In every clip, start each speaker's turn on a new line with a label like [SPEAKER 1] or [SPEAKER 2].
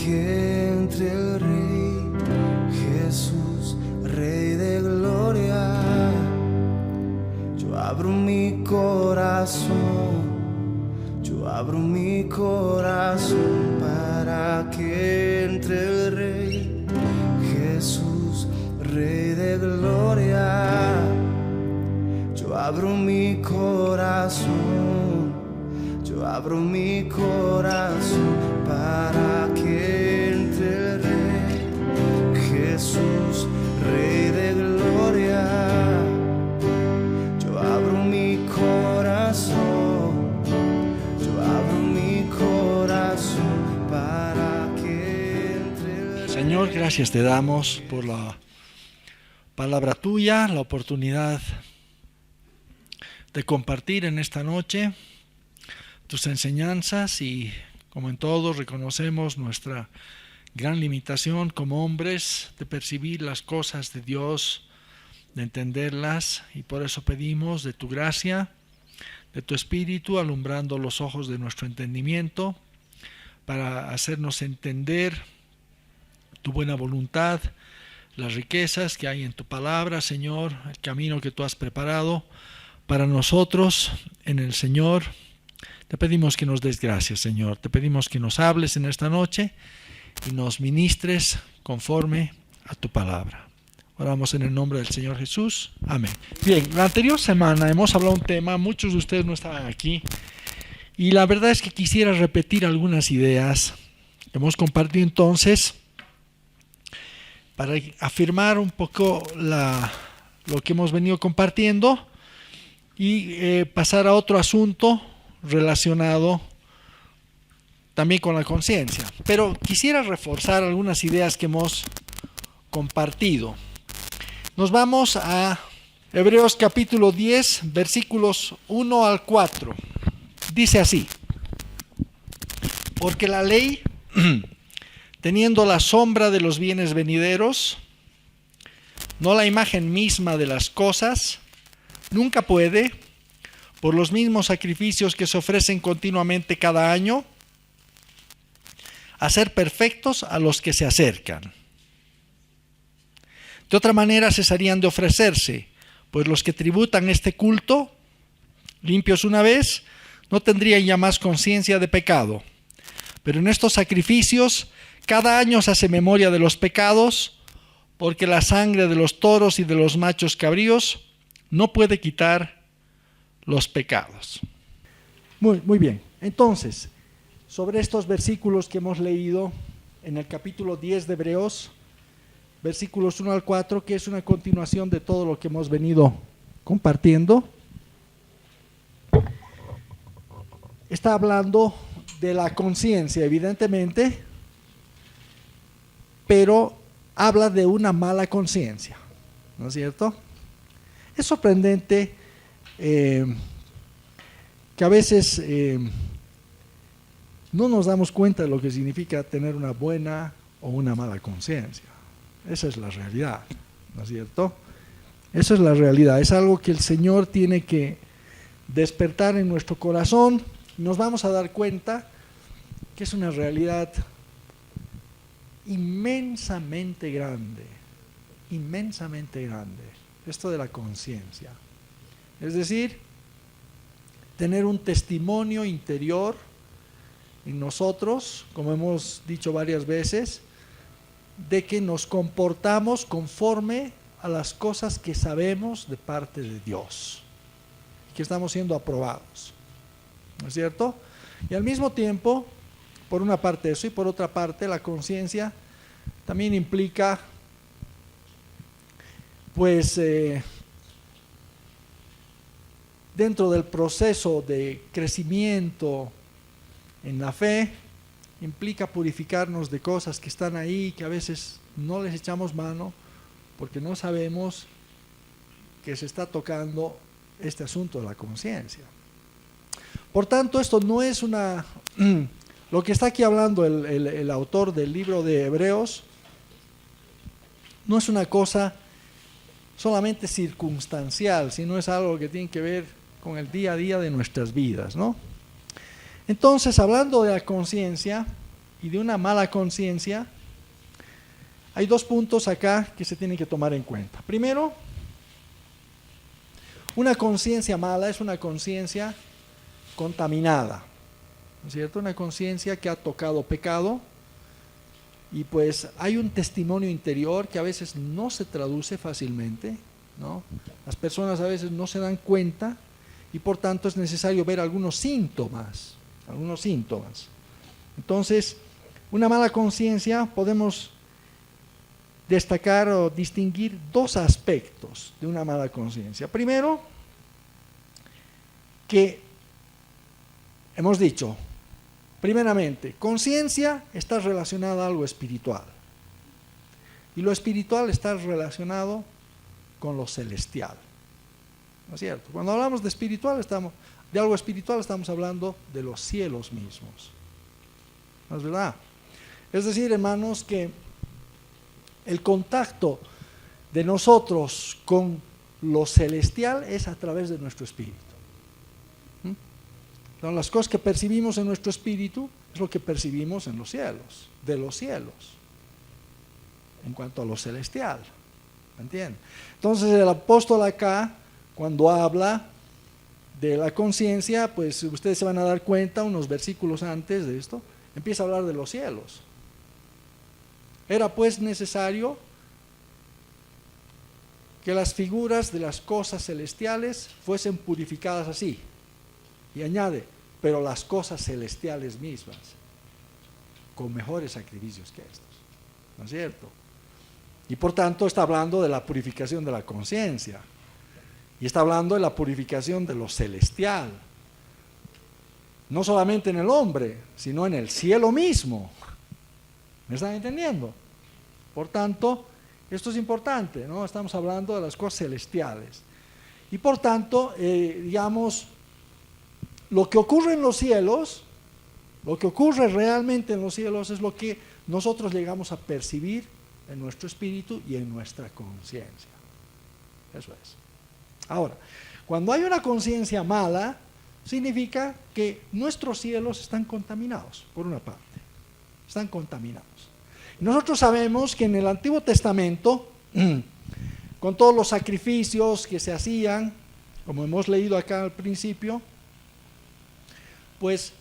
[SPEAKER 1] que entre el Rey Jesús, Rey de gloria. Yo abro mi corazón, yo abro mi corazón para que entre el Rey Jesús, Rey de gloria. Yo abro mi corazón, yo abro mi corazón para que entre el Rey Jesús, Rey de gloria. Yo abro mi corazón, yo abro mi corazón para que entre el Rey.
[SPEAKER 2] Señor, gracias te damos por la palabra tuya, la oportunidad de compartir en esta noche tus enseñanzas, y como en todo reconocemos nuestra gran limitación como hombres de percibir las cosas de Dios, de entenderlas, y por eso pedimos de tu gracia, de tu Espíritu, alumbrando los ojos de nuestro entendimiento para hacernos entender tu buena voluntad, las riquezas que hay en tu palabra, Señor, el camino que tú has preparado para nosotros en el Señor. Te pedimos que nos des gracias, Señor. Te pedimos que nos hables en esta noche y nos ministres conforme a tu palabra. Oramos en el nombre del Señor Jesús. Amén. Bien, la anterior semana hemos hablado de un tema, muchos de ustedes no estaban aquí, y la verdad es que quisiera repetir algunas ideas que hemos compartido entonces para afirmar un poco lo que hemos venido compartiendo y pasar a otro asunto relacionado también con la conciencia. Pero quisiera reforzar algunas ideas que hemos compartido. Nos vamos a Hebreos capítulo 10, versículos 1 al 4. Dice así: porque la ley, teniendo la sombra de los bienes venideros, no la imagen misma de las cosas, nunca puede, por los mismos sacrificios que se ofrecen continuamente cada año, hacer perfectos a los que se acercan. De otra manera cesarían de ofrecerse, pues los que tributan este culto, limpios una vez, no tendrían ya más conciencia de pecado. Pero en estos sacrificios, cada año se hace memoria de los pecados, porque la sangre de los toros y de los machos cabríos no puede quitar los pecados. Muy bien. Entonces, sobre estos versículos que hemos leído en el capítulo 10 de Hebreos, versículos 1 al 4, que es una continuación de todo lo que hemos venido compartiendo, está hablando de la conciencia, evidentemente, pero habla de una mala conciencia, ¿no es cierto? Es sorprendente que a veces no nos damos cuenta de lo que significa tener una buena o una mala conciencia. Esa es la realidad, ¿no es cierto? Esa es la realidad, es algo que el Señor tiene que despertar en nuestro corazón. Nos vamos a dar cuenta que es una realidad inmensamente grande, esto de la conciencia. Es decir, tener un testimonio interior en nosotros, como hemos dicho varias veces, de que nos comportamos conforme a las cosas que sabemos de parte de Dios, que estamos siendo aprobados, ¿no es cierto? Y al mismo tiempo, por una parte eso, y por otra parte la conciencia también implica pues dentro del proceso de crecimiento en la fe, implica purificarnos de cosas que están ahí, que a veces no les echamos mano porque no sabemos que se está tocando este asunto de la conciencia. Por tanto, esto no es una... Lo que está aquí hablando el autor del libro de Hebreos no es una cosa solamente circunstancial, sino es algo que tiene que ver con el día a día de nuestras vidas, ¿no? Entonces, hablando de la conciencia, y de una mala conciencia, hay dos puntos acá que se tienen que tomar en cuenta. Primero, una conciencia mala es una conciencia contaminada, ¿no es cierto? Una conciencia que ha tocado pecado, y pues hay un testimonio interior que a veces no se traduce fácilmente, ¿no? Las personas a veces no se dan cuenta y por tanto es necesario ver algunos síntomas. Entonces, una mala conciencia podemos destacar o distinguir dos aspectos de una mala conciencia. Primero, que hemos dicho, primeramente, conciencia está relacionada a algo espiritual. Y lo espiritual está relacionado con lo celestial. ¿No es cierto? Cuando hablamos de algo espiritual, estamos hablando de los cielos mismos. ¿No es verdad? Es decir, hermanos, que el contacto de nosotros con lo celestial es a través de nuestro espíritu. Entonces, las cosas que percibimos en nuestro espíritu es lo que percibimos en los cielos, de los cielos, en cuanto a lo celestial. ¿Me entienden? Entonces el apóstol acá, cuando habla de la conciencia, pues ustedes se van a dar cuenta, unos versículos antes de esto, empieza a hablar de los cielos. Era pues necesario que las figuras de las cosas celestiales fuesen purificadas así. Y añade, pero las cosas celestiales mismas, con mejores sacrificios que estos. ¿No es cierto? Y por tanto está hablando de la purificación de la conciencia. Y está hablando de la purificación de lo celestial. No solamente en el hombre, sino en el cielo mismo. ¿Me están entendiendo? Por tanto, esto es importante, ¿no? Estamos hablando de las cosas celestiales. Y por tanto, digamos, lo que ocurre en los cielos, lo que ocurre realmente en los cielos es lo que nosotros llegamos a percibir en nuestro espíritu y en nuestra conciencia. Eso es. Ahora, cuando hay una conciencia mala, significa que nuestros cielos están contaminados, por una parte. Están contaminados. Nosotros sabemos que en el Antiguo Testamento, con todos los sacrificios que se hacían, como hemos leído acá al principio, pues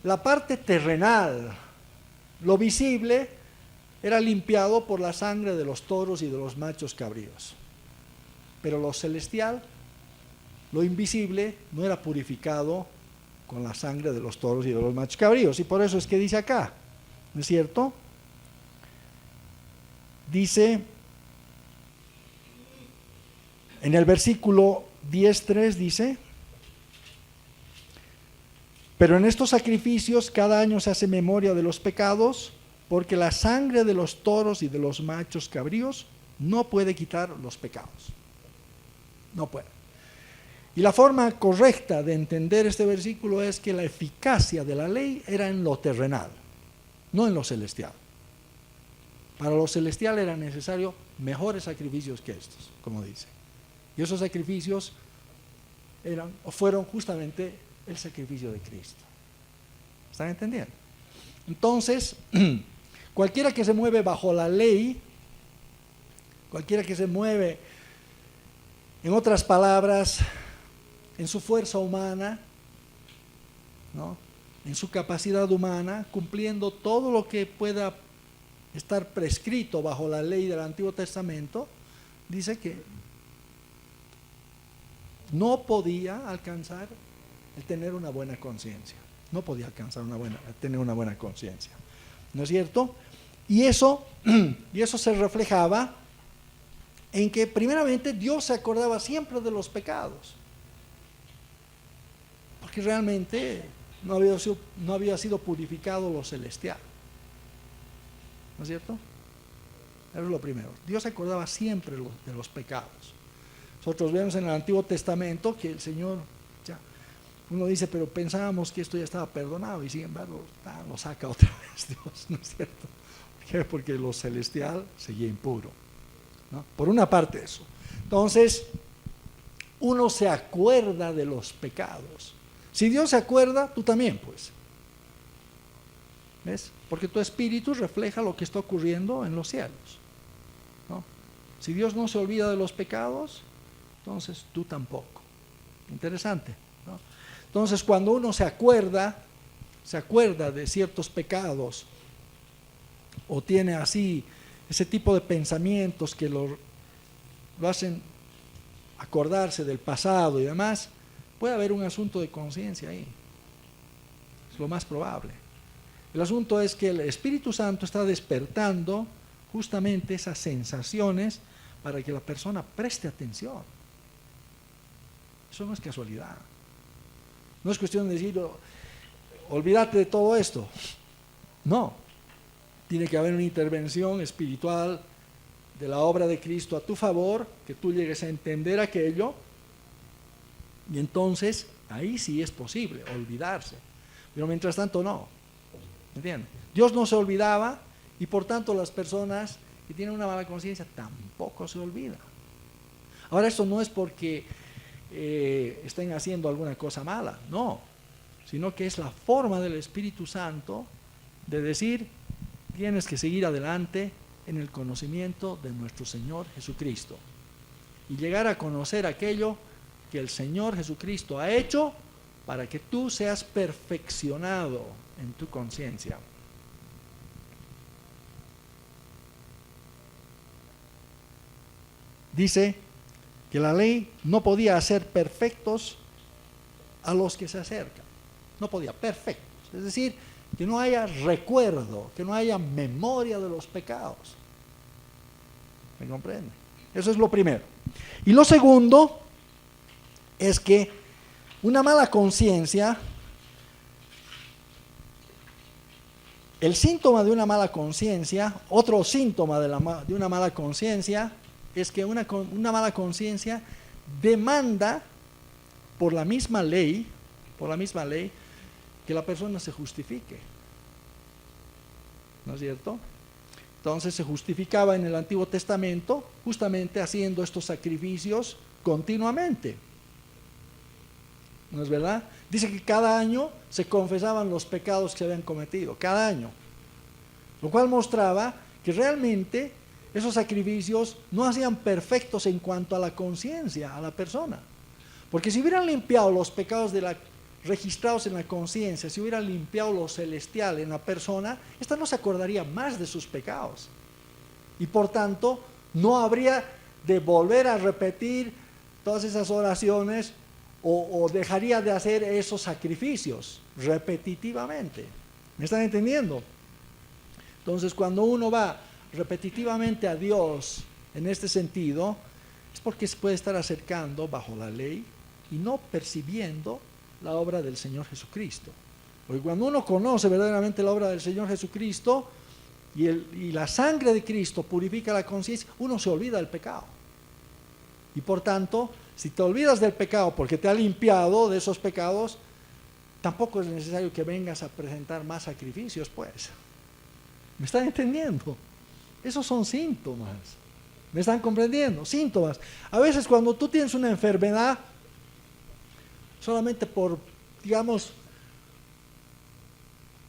[SPEAKER 2] la parte terrenal, lo visible, era limpiado por la sangre de los toros y de los machos cabríos. Pero lo celestial, lo invisible, no era purificado con la sangre de los toros y de los machos cabríos. Y por eso es que dice acá, ¿no es cierto? Dice, en el versículo 10:3 dice, pero en estos sacrificios cada año se hace memoria de los pecados, porque la sangre de los toros y de los machos cabríos no puede quitar los pecados. No puede. Y la forma correcta de entender este versículo es que la eficacia de la ley era en lo terrenal, no en lo celestial. Para lo celestial era necesario mejores sacrificios que estos, como dice. Y esos sacrificios fueron justamente el sacrificio de Cristo. ¿Están entendiendo? Entonces, cualquiera que se mueve bajo la ley, cualquiera que se mueve, en otras palabras, en su fuerza humana, ¿no? En su capacidad humana, cumpliendo todo lo que pueda estar prescrito bajo la ley del Antiguo Testamento, dice que no podía alcanzar el tener una buena conciencia. No podía alcanzar tener una buena conciencia. ¿No es cierto? Y eso se reflejaba en que primeramente Dios se acordaba siempre de los pecados. Porque realmente no había sido purificado lo celestial. ¿No es cierto? Eso es lo primero. Dios se acordaba siempre de los pecados. Nosotros vemos en el Antiguo Testamento que el Señor, uno dice, pero pensábamos que esto ya estaba perdonado, y sin embargo lo saca otra vez Dios, ¿no es cierto? ¿Por qué? Porque lo celestial seguía impuro, ¿no? Por una parte eso. Entonces, uno se acuerda de los pecados. Si Dios se acuerda, tú también, pues.
[SPEAKER 3] ¿Ves? Porque tu espíritu refleja lo que está ocurriendo en los cielos, ¿no? Si Dios no se olvida de los pecados, entonces tú tampoco. Interesante, ¿no? Entonces cuando uno se acuerda de ciertos pecados, o tiene así ese tipo de pensamientos que lo hacen acordarse del pasado y demás, puede haber un asunto de conciencia ahí. Es lo más probable. El asunto es que el Espíritu Santo está despertando justamente esas sensaciones para que la persona preste atención. Eso no es casualidad. No es cuestión de decir, olvídate de todo esto. No. Tiene que haber una intervención espiritual de la obra de Cristo a tu favor, que tú llegues a entender aquello, y entonces ahí sí es posible olvidarse. Pero mientras tanto no. ¿Entiendes? Dios no se olvidaba, y por tanto las personas que tienen una mala conciencia tampoco se olvidan. Ahora, esto no es porque estén haciendo alguna cosa mala, no, sino que es la forma del Espíritu Santo de decir: tienes que seguir adelante en el conocimiento de nuestro Señor Jesucristo y llegar a conocer aquello que el Señor Jesucristo ha hecho para que tú seas perfeccionado en tu conciencia. Dice que la ley no podía hacer perfectos a los que se acercan. No podía, perfectos. Es decir, que no haya recuerdo, que no haya memoria de los pecados. ¿Me comprende? Eso es lo primero. Y lo segundo es que una mala conciencia, el síntoma de una mala conciencia, otro síntoma de una mala conciencia, es que una mala conciencia demanda por la misma ley, que la persona se justifique. ¿No es cierto? Entonces se justificaba en el Antiguo Testamento justamente haciendo estos sacrificios continuamente. ¿No es verdad? Dice que cada año se confesaban los pecados que se habían cometido, cada año. Lo cual mostraba que realmente esos sacrificios no hacían perfectos en cuanto a la conciencia, a la persona. Porque si hubieran limpiado los pecados registrados en la conciencia, si hubieran limpiado lo celestial en la persona, esta no se acordaría más de sus pecados. Y por tanto, no habría de volver a repetir todas esas oraciones o dejaría de hacer esos sacrificios repetitivamente. ¿Me están entendiendo? Entonces, cuando uno va repetitivamente a Dios en este sentido, es porque se puede estar acercando bajo la ley y no percibiendo la obra del Señor Jesucristo. Porque cuando uno conoce verdaderamente la obra del Señor Jesucristo y la sangre de Cristo purifica la conciencia, uno se olvida del pecado. Y por tanto, si te olvidas del pecado porque te ha limpiado de esos pecados, tampoco es necesario que vengas a presentar más sacrificios, pues. ¿Me están entendiendo? Esos son síntomas. ¿Me están comprendiendo? Síntomas. A veces cuando tú tienes una enfermedad, solamente por, digamos,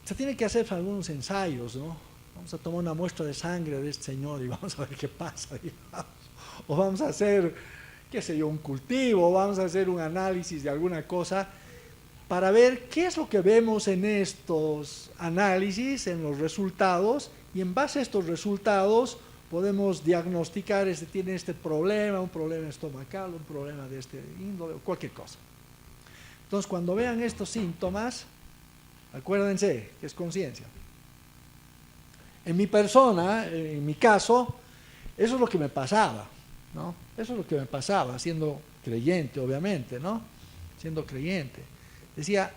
[SPEAKER 3] se tiene que hacer algunos ensayos, ¿no? Vamos a tomar una muestra de sangre de este señor y vamos a ver qué pasa, digamos. O vamos a hacer, qué sé yo, un cultivo, vamos a hacer un análisis de alguna cosa para ver qué es lo que vemos en estos análisis, en los resultados, y en base a estos resultados podemos diagnosticar, tiene este problema, un problema estomacal, un problema de este índole, o cualquier cosa. Entonces, cuando vean estos síntomas, acuérdense que es conciencia. En mi persona, en mi caso, eso es lo que me pasaba, ¿no? Eso es lo que me pasaba, siendo creyente, obviamente, ¿no? Siendo creyente. Decía,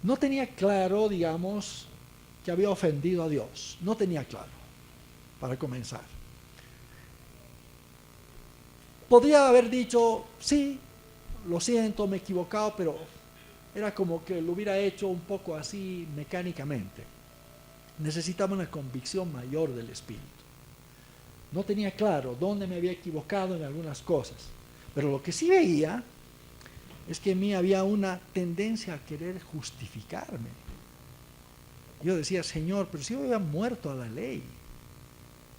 [SPEAKER 3] no tenía claro, digamos, que había ofendido a Dios. No tenía claro, para comenzar. Podría haber dicho, sí, lo siento, me he equivocado, pero era como que lo hubiera hecho un poco así mecánicamente. Necesitaba una convicción mayor del Espíritu. No tenía claro dónde me había equivocado en algunas cosas, pero lo que sí veía es que en mí había una tendencia a querer justificarme. Yo decía, Señor, pero si yo había muerto a la ley,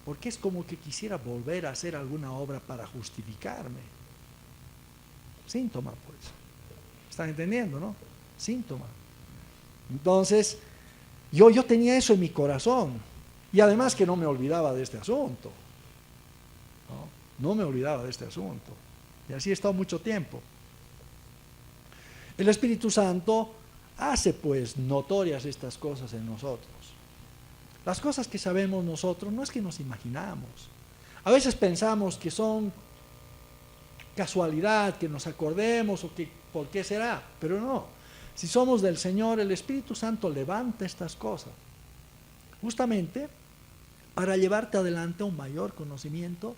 [SPEAKER 3] porque es como que quisiera volver a hacer alguna obra para justificarme. Síntoma, pues. ¿Están entendiendo, no? Síntoma. Entonces, yo tenía eso en mi corazón. Y además que no me olvidaba de este asunto. No me olvidaba de este asunto. Y así he estado mucho tiempo. El Espíritu Santo hace pues notorias estas cosas en nosotros. Las cosas que sabemos nosotros no es que nos imaginamos. A veces pensamos que son casualidad, que nos acordemos o que por qué será, pero no. Si somos del Señor, el Espíritu Santo levanta estas cosas justamente para llevarte adelante a un mayor conocimiento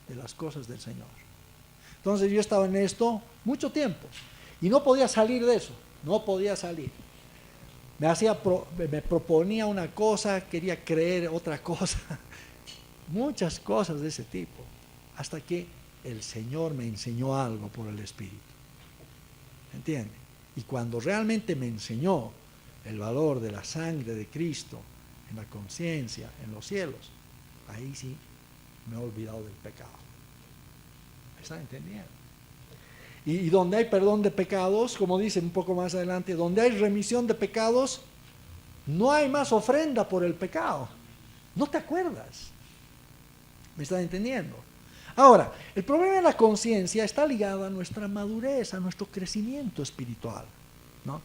[SPEAKER 3] de las cosas del Señor. Entonces yo estaba en esto mucho tiempo y no podía salir de eso, no podía salir. Me proponía una cosa, quería creer otra cosa, muchas cosas de ese tipo, hasta que el Señor me enseñó algo por el Espíritu. ¿Entiende? Y cuando realmente me enseñó el valor de la sangre de Cristo en la conciencia, en los cielos, ahí sí me he olvidado del pecado. ¿Me están entendiendo? Y donde hay perdón de pecados, como dice un poco más adelante, donde hay remisión de pecados, no hay más ofrenda por el pecado. No te acuerdas. ¿Me están entendiendo? Ahora, el problema de la conciencia está ligado a nuestra madurez, a nuestro crecimiento espiritual, ¿no?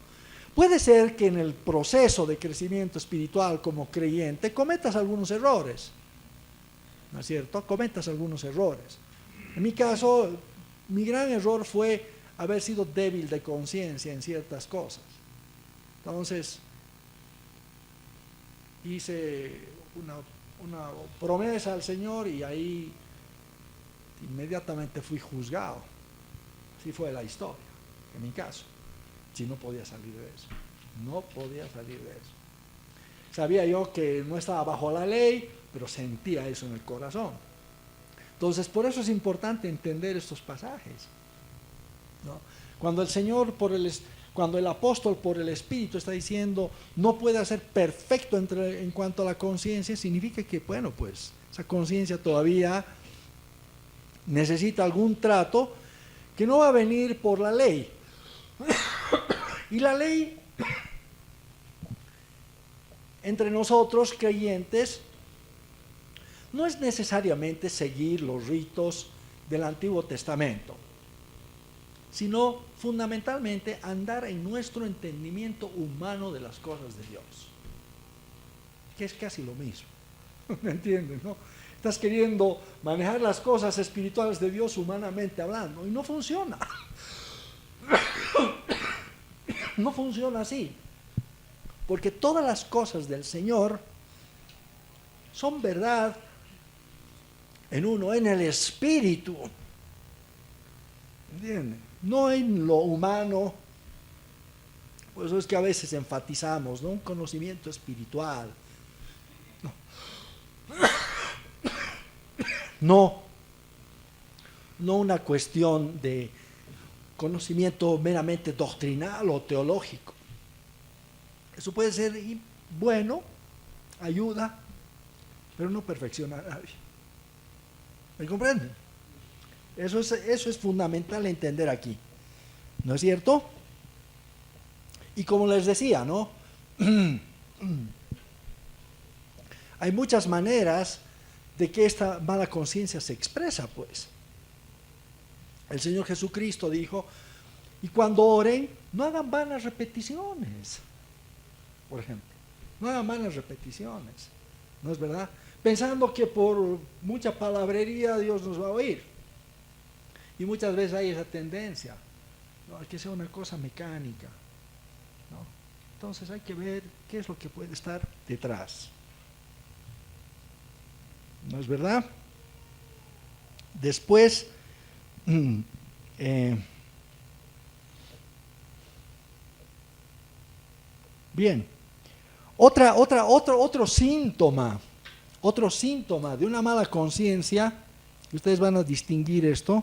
[SPEAKER 3] Puede ser que en el proceso de crecimiento espiritual como creyente cometas algunos errores, ¿no es cierto? Cometas algunos errores. En mi caso, mi gran error fue haber sido débil de conciencia en ciertas cosas. Entonces, hice una promesa al Señor y ahí inmediatamente fui juzgado. Así fue la historia, en mi caso. Si no podía salir de eso. No podía salir de eso. Sabía yo que no estaba bajo la ley, pero sentía eso en el corazón. Entonces, por eso es importante entender estos pasajes, ¿no? Cuando el Señor, cuando el apóstol por el Espíritu está diciendo no puede ser perfecto en cuanto a la conciencia, significa que, bueno, pues esa conciencia todavía necesita algún trato que no va a venir por la ley. Y la ley, entre nosotros creyentes, no es necesariamente seguir los ritos del Antiguo Testamento, sino fundamentalmente andar en nuestro entendimiento humano de las cosas de Dios, que es casi lo mismo. ¿Me entienden, no? Estás queriendo manejar las cosas espirituales de Dios humanamente hablando y no funciona. No funciona así, porque todas las cosas del Señor son verdad en uno, en el espíritu, ¿entienden? No en lo humano. Por eso es que a veces enfatizamos, ¿no? Un conocimiento espiritual. No una cuestión de conocimiento meramente doctrinal o teológico. Eso puede ser bueno, ayuda, pero no perfecciona a nadie. ¿Me comprenden? Eso es fundamental entender aquí, ¿no es cierto? Y como les decía, ¿no? Hay muchas maneras de que esta mala conciencia se expresa, pues. El Señor Jesucristo dijo, y cuando oren, no hagan vanas repeticiones, por ejemplo. No hagan vanas repeticiones, ¿no es verdad? Pensando que por mucha palabrería Dios nos va a oír. Y muchas veces hay esa tendencia, ¿no? Que sea una cosa mecánica, ¿no? Entonces hay que ver qué es lo que puede estar detrás. ¿No es verdad? Después, bien, otro síntoma de una mala conciencia, y ustedes van a distinguir esto,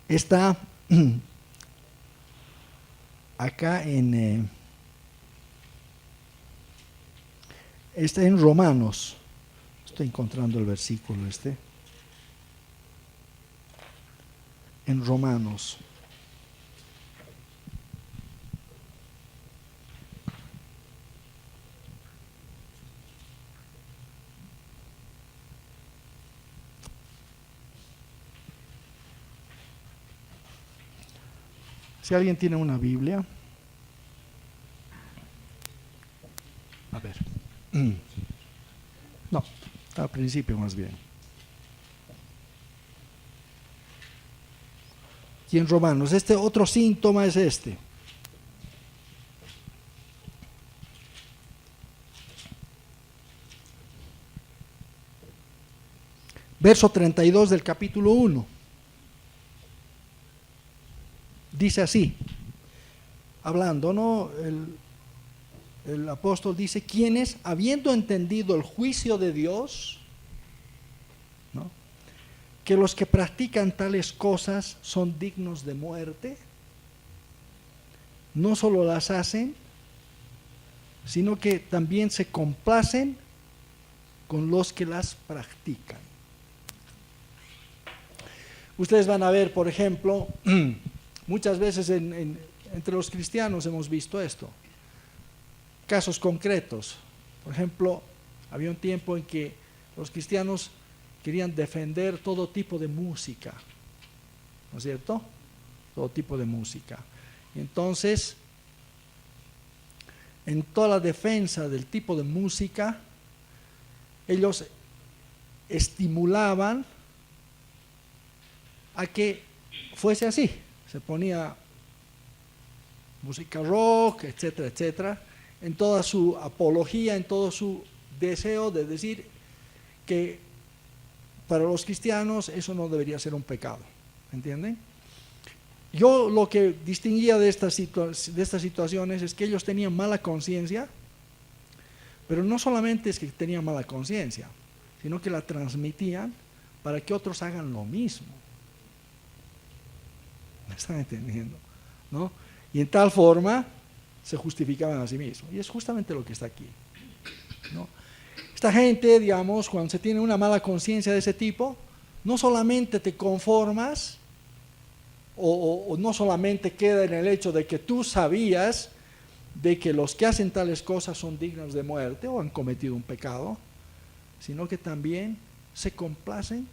[SPEAKER 3] está acá en está en Romanos. Estoy encontrando el versículo en Romanos. Si alguien tiene una Biblia, a ver, no, al principio más bien. Y en Romanos, otro síntoma es Verso 32 del capítulo 1. Dice así, hablando, ¿no? El apóstol dice, quienes, habiendo entendido el juicio de Dios, ¿no?, que los que practican tales cosas son dignos de muerte, no solo las hacen, sino que también se complacen con los que las practican. Ustedes van a ver, por ejemplo, muchas veces entre los cristianos hemos visto esto. Casos concretos. Por ejemplo, había un tiempo en que los cristianos querían defender todo tipo de música, ¿no es cierto? Todo tipo de música. Entonces, en toda la defensa del tipo de música, ellos estimulaban a que fuese así. Se ponía música rock, etcétera, etcétera, en toda su apología, en todo su deseo de decir que para los cristianos eso no debería ser un pecado, ¿entienden? Yo lo que distinguía de estas situaciones es que ellos tenían mala conciencia, pero no solamente es que tenían mala conciencia, sino que la transmitían para que otros hagan lo mismo. ¿Me están entendiendo? ¿No? Y en tal forma se justificaban a sí mismos. Y es justamente lo que está aquí, ¿no? Esta gente, digamos, cuando se tiene una mala conciencia de ese tipo, no solamente te conformas o no solamente queda en el hecho de que tú sabías de que los que hacen tales cosas son dignos de muerte o han cometido un pecado, sino que también se complacen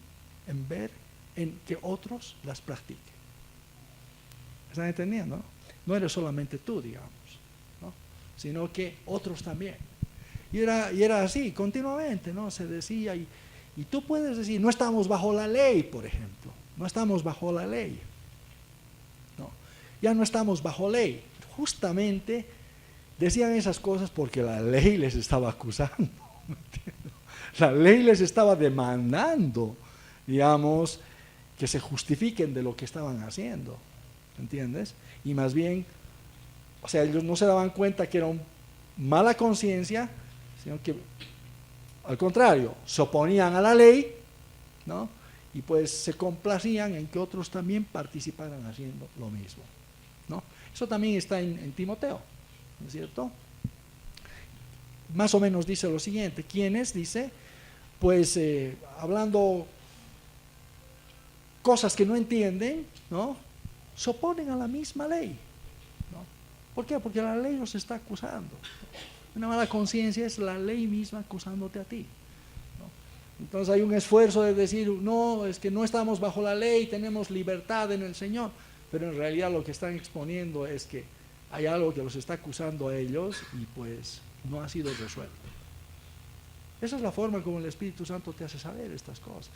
[SPEAKER 3] en ver en que otros las practiquen. ¿Están entendiendo? No eres solamente tú, digamos, ¿no?, sino que otros también. Y era así, continuamente, ¿no? Se decía, y tú puedes decir, no estamos bajo la ley, por ejemplo, no estamos bajo la ley, ¿no? Ya no estamos bajo ley. Justamente decían esas cosas porque la ley les estaba acusando, la ley les estaba demandando, digamos, que se justifiquen de lo que estaban haciendo, ¿entiendes? Y más bien, o sea, ellos no se daban cuenta que era una mala conciencia, sino que al contrario, se oponían a la ley, ¿no? Y pues se complacían en que otros también participaran haciendo lo mismo, ¿no? Eso también está en Timoteo, ¿no es cierto? Más o menos dice lo siguiente, ¿quiénes? Dice, pues hablando cosas que no entienden, ¿no?, se oponen a la misma ley, ¿no? ¿Por qué? Porque la ley los está acusando. Una mala conciencia es la ley misma acusándote a ti, ¿no? Entonces hay un esfuerzo de decir, no, es que no estamos bajo la ley, tenemos libertad en el Señor, pero en realidad lo que están exponiendo es que hay algo que los está acusando a ellos y pues no ha sido resuelto. Esa es la forma como el Espíritu Santo te hace saber estas cosas,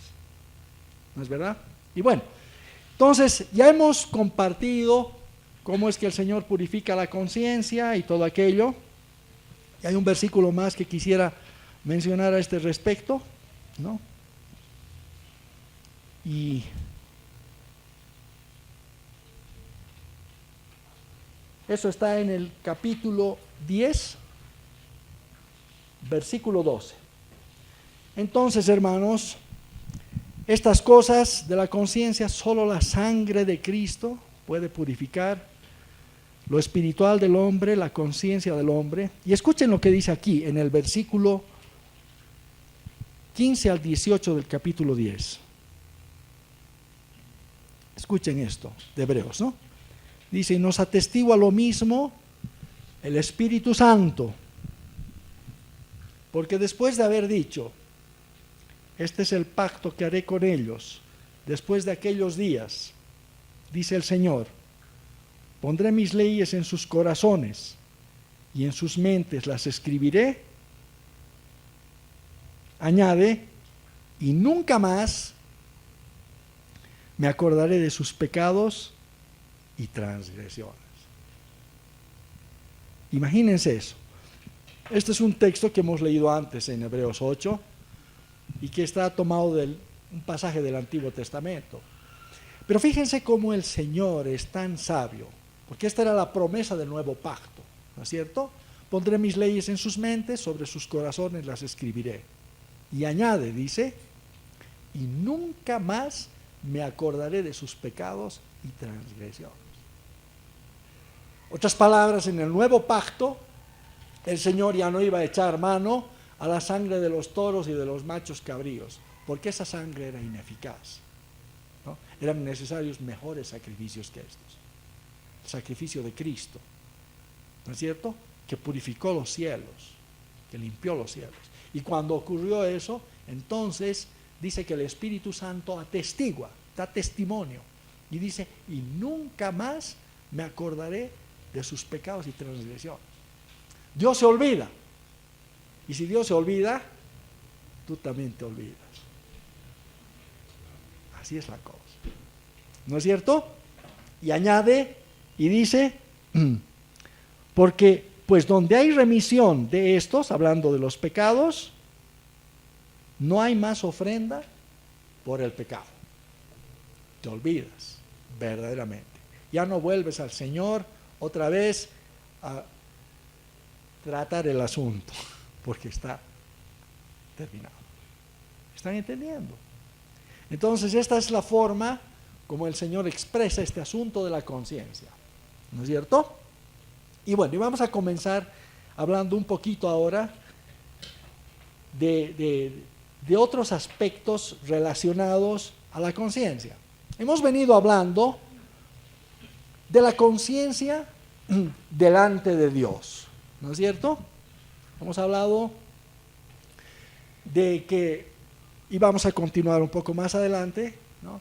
[SPEAKER 3] ¿no es verdad? Y bueno, entonces ya hemos compartido cómo es que el Señor purifica la conciencia y todo aquello. Y hay un versículo más que quisiera mencionar a este respecto, ¿no? Y eso está en el capítulo 10, versículo 12. Entonces, hermanos, estas cosas de la conciencia solo la sangre de Cristo puede purificar, lo espiritual del hombre, la conciencia del hombre. Y escuchen lo que dice aquí en el versículo 15 al 18 del capítulo 10. Escuchen esto, de Hebreos, ¿no? Dice, y nos atestigua lo mismo el Espíritu Santo, porque después de haber dicho, este es el pacto que haré con ellos, después de aquellos días, dice el Señor, pondré mis leyes en sus corazones y en sus mentes las escribiré. Añade, y nunca más me acordaré de sus pecados y transgresiones. Imagínense eso. Este es un texto que hemos leído antes en Hebreos 8 y que está tomado de un pasaje del Antiguo Testamento. Pero fíjense cómo el Señor es tan sabio, porque esta era la promesa del nuevo pacto, ¿no es cierto? Pondré mis leyes en sus mentes, sobre sus corazones las escribiré. Y añade, dice, y nunca más me acordaré de sus pecados y transgresiones. Otras palabras, en el nuevo pacto, el Señor ya no iba a echar mano a la sangre de los toros y de los machos cabríos, porque esa sangre era ineficaz, ¿no? Eran necesarios mejores sacrificios que estos. El sacrificio de Cristo, ¿no es cierto?, que purificó los cielos, que limpió los cielos. Y cuando ocurrió eso, entonces dice que el Espíritu Santo atestigua, da testimonio, y dice, y nunca más me acordaré de sus pecados y transgresiones. Dios se olvida, y si Dios se olvida, tú también te olvidas. Así es la cosa, ¿no es cierto? Y añade y dice, porque pues donde hay remisión de estos, hablando de los pecados, no hay más ofrenda por el pecado. Te olvidas, verdaderamente. Ya no vuelves al Señor otra vez a tratar el asunto, porque está terminado. ¿Están entendiendo? Entonces, esta es la forma como el Señor expresa este asunto de la conciencia, ¿no es cierto? Y bueno, y vamos a comenzar hablando un poquito ahora de otros aspectos relacionados a la conciencia. Hemos venido hablando de la conciencia delante de Dios, ¿no es cierto? Hemos hablado de que, y vamos a continuar un poco más adelante, ¿no?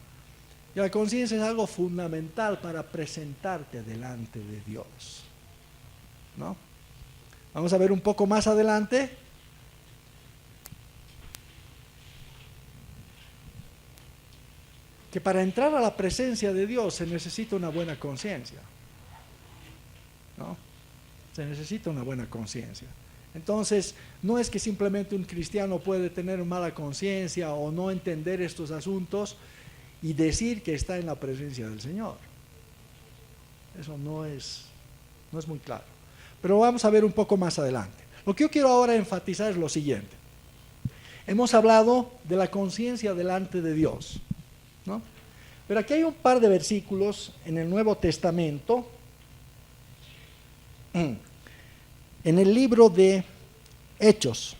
[SPEAKER 3] Que la conciencia es algo fundamental para presentarte delante de Dios, ¿no? Vamos a ver un poco más adelante que para entrar a la presencia de Dios se necesita una buena conciencia, ¿no? Se necesita una buena conciencia. Entonces, no es que simplemente un cristiano puede tener mala conciencia o no entender estos asuntos y decir que está en la presencia del Señor. Eso no es muy claro. Pero vamos a ver un poco más adelante. Lo que yo quiero ahora enfatizar es lo siguiente. Hemos hablado de la conciencia delante de Dios, ¿no? Pero aquí hay un par de versículos en el Nuevo Testamento, en el libro de Hechos,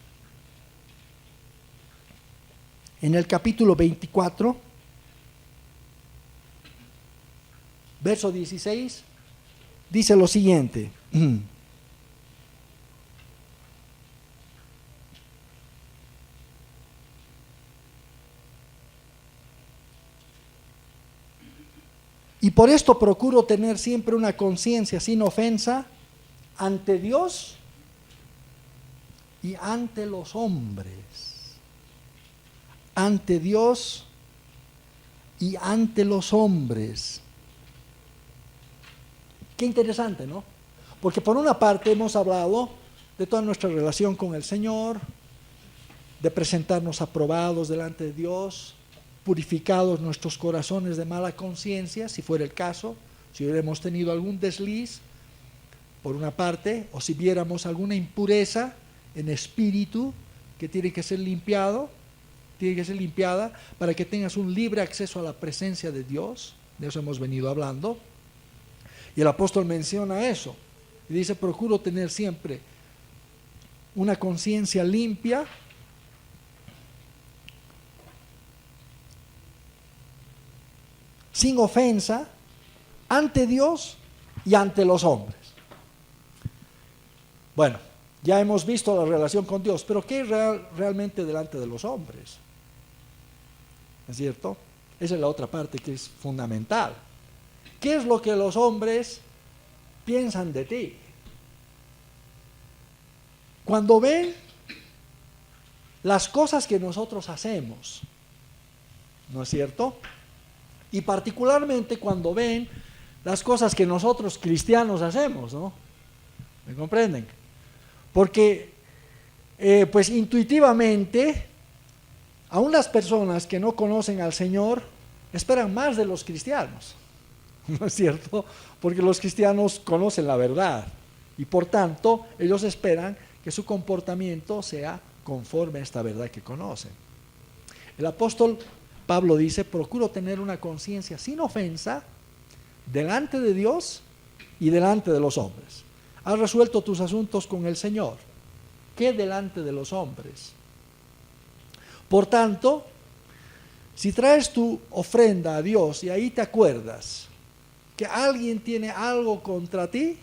[SPEAKER 3] en el capítulo 24, verso 16, dice lo siguiente. Y por esto procuro tener siempre una conciencia sin ofensa ante Dios y ante los hombres. Ante Dios y ante los hombres. Qué interesante, ¿no? Porque por una parte hemos hablado de toda nuestra relación con el Señor, de presentarnos aprobados delante de Dios, purificados nuestros corazones de mala conciencia, si fuera el caso, si hubiéramos tenido algún desliz, por una parte, o si viéramos alguna impureza en espíritu que tiene que ser limpiada para que tengas un libre acceso a la presencia de Dios. De eso hemos venido hablando. Y el apóstol menciona eso. Y dice, procuro tener siempre una conciencia limpia sin ofensa, ante Dios y ante los hombres. Bueno, ya hemos visto la relación con Dios, pero ¿qué es realmente delante de los hombres? ¿Es cierto? Esa es la otra parte que es fundamental. ¿Qué es lo que los hombres piensan de ti? Cuando ven las cosas que nosotros hacemos, ¿no es cierto? Y particularmente cuando ven las cosas que nosotros cristianos hacemos, ¿no? ¿Me comprenden? Porque, pues intuitivamente, aún las personas que no conocen al Señor esperan más de los cristianos, ¿no es cierto? Porque los cristianos conocen la verdad y por tanto ellos esperan que su comportamiento sea conforme a esta verdad que conocen. El apóstol Pablo dice: procuro tener una conciencia sin ofensa delante de Dios y delante de los hombres. Has resuelto tus asuntos con el Señor. ¿Qué delante de los hombres? Por tanto, si traes tu ofrenda a Dios y ahí te acuerdas que alguien tiene algo contra ti,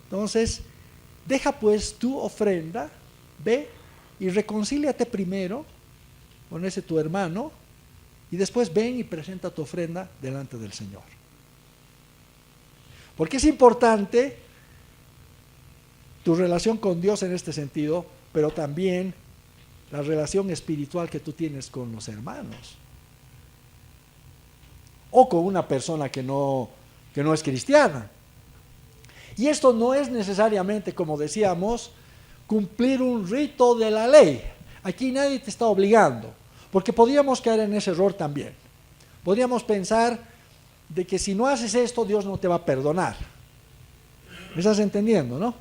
[SPEAKER 3] entonces deja pues tu ofrenda, ve y reconcíliate primero con ese tu hermano y después ven y presenta tu ofrenda delante del Señor. Porque es importante tu relación con Dios en este sentido, pero también la relación espiritual que tú tienes con los hermanos o con una persona que no es cristiana. Y esto no es necesariamente, como decíamos, cumplir un rito de la ley. Aquí nadie te está obligando, porque podríamos caer en ese error también. Podríamos pensar de que si no haces esto, Dios no te va a perdonar. ¿Me estás entendiendo, no?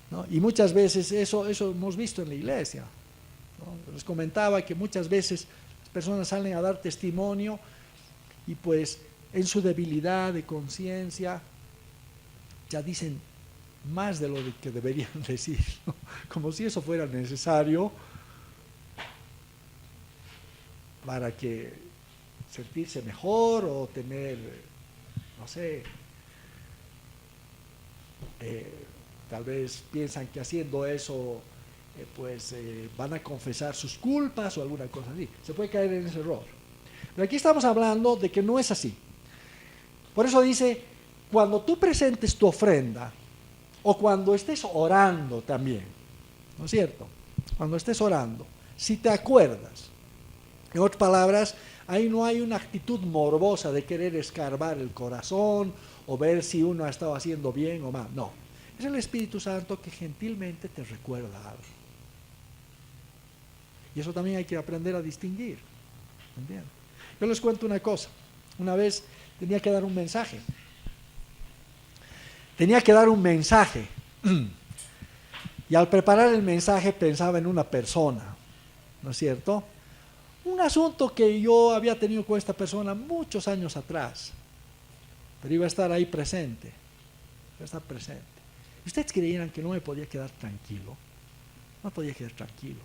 [SPEAKER 3] ¿No? Y muchas veces eso hemos visto en la iglesia, ¿no? Les comentaba que muchas veces las personas salen a dar testimonio y pues en su debilidad de conciencia ya dicen más de lo que deberían decir, ¿no? Como si eso fuera necesario para que sentirse mejor o tener, no sé, tal vez piensan que haciendo eso van a confesar sus culpas o alguna cosa así. Se puede caer en ese error. Pero aquí estamos hablando de que no es así. Por eso dice, cuando tú presentes tu ofrenda o cuando estés orando también, ¿no es cierto? Cuando estés orando, si te acuerdas, en otras palabras, ahí no hay una actitud morbosa de querer escarbar el corazón o ver si uno ha estado haciendo bien o mal, no. Es el Espíritu Santo que gentilmente te recuerda algo. Y eso también hay que aprender a distinguir. ¿Entienden? Yo les cuento una cosa. Una vez tenía que dar un mensaje. Y al preparar el mensaje pensaba en una persona, ¿no es cierto? Un asunto que yo había tenido con esta persona muchos años atrás. Pero iba a estar ahí presente. Iba a estar presente. ¿Ustedes creyeran que no me podía quedar tranquilo? No podía quedar tranquilo.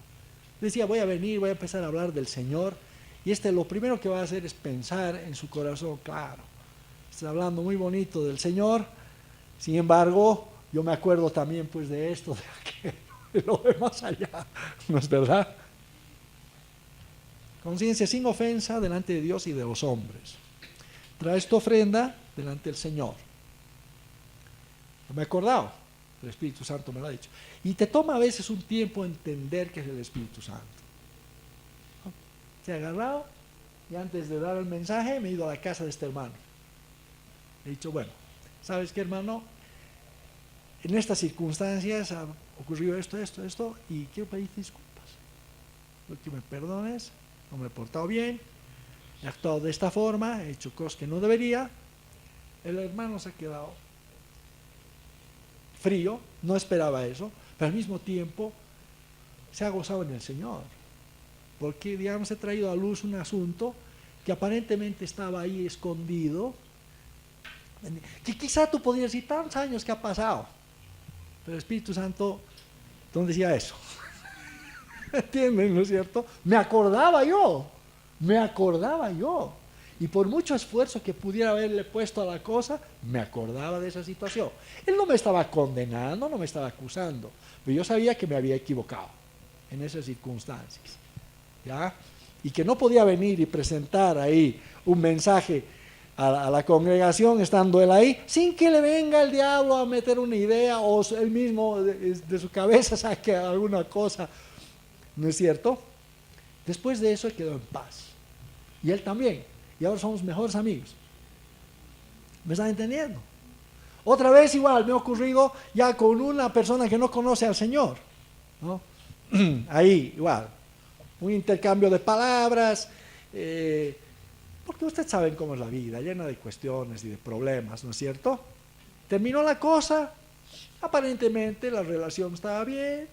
[SPEAKER 3] Decía, voy a venir, voy a empezar a hablar del Señor, y lo primero que va a hacer es pensar en su corazón, claro, está hablando muy bonito del Señor, sin embargo, yo me acuerdo también pues de esto, de aquello, de lo de más allá, ¿no es verdad? Conciencia sin ofensa delante de Dios y de los hombres. Traes tu ofrenda delante del Señor. No me he acordado. El Espíritu Santo me lo ha dicho. Y te toma a veces un tiempo entender que es el Espíritu Santo. Se ha agarrado y antes de dar el mensaje me he ido a la casa de este hermano. He dicho, bueno, ¿sabes qué, hermano? En estas circunstancias ha ocurrido esto, y quiero pedir disculpas. Quiero que me perdones, no me he portado bien, he actuado de esta forma, he hecho cosas que no debería. El hermano se ha quedado frío, no esperaba eso, pero al mismo tiempo se ha gozado en el Señor, porque digamos he traído a luz un asunto que aparentemente estaba ahí escondido, que quizá tú podrías decir tantos años que ha pasado, pero el Espíritu Santo, ¿dónde decía eso? ¿Entienden, no es cierto? Me acordaba yo, Y por mucho esfuerzo que pudiera haberle puesto a la cosa, me acordaba de esa situación. Él no me estaba condenando, no me estaba acusando, pero yo sabía que me había equivocado en esas circunstancias, ¿ya? Y que no podía venir y presentar ahí un mensaje a la congregación estando él ahí, sin que le venga el diablo a meter una idea o él mismo de su cabeza saque alguna cosa, ¿no es cierto? Después de eso él quedó en paz, y él también, y ahora somos mejores amigos. ¿Me están entendiendo? Otra vez igual me ha ocurrido ya con una persona que no conoce al Señor, ¿no? Ahí igual, un intercambio de palabras, porque ustedes saben cómo es la vida, llena de cuestiones y de problemas, ¿no es cierto? Terminó la cosa, aparentemente la relación estaba bien,